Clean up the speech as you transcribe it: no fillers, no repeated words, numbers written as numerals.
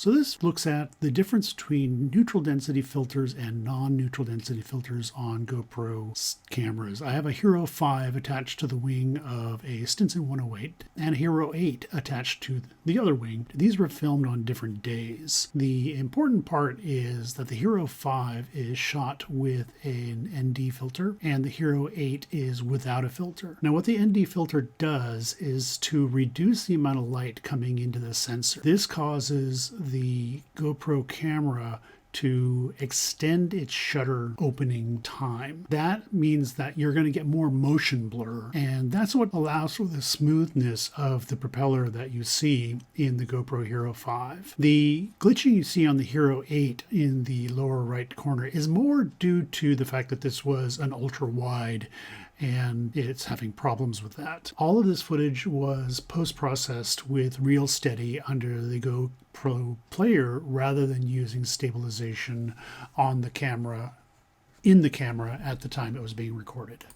So this looks at the difference between neutral density filters and non-neutral density filters on GoPro cameras. I have a Hero 5 attached to the wing of a Stinson 108 and a Hero 8 attached to the other wing. These were filmed on different days. The important part is that the Hero 5 is shot with an ND filter and the Hero 8 is without a filter. Now what the ND filter does is to reduce the amount of light coming into the sensor. This causes the GoPro camera to extend its shutter opening time. That means that you're going to get more motion blur, and that's what allows for the smoothness of the propeller that you see in the GoPro Hero 5. The glitching you see on the Hero 8 in the lower right corner is more due to the fact that this was an ultra wide and it's having problems with that. All of this footage was post-processed with Real Steady under the GoPro player rather than using stabilization on the camera, in the camera at the time it was being recorded.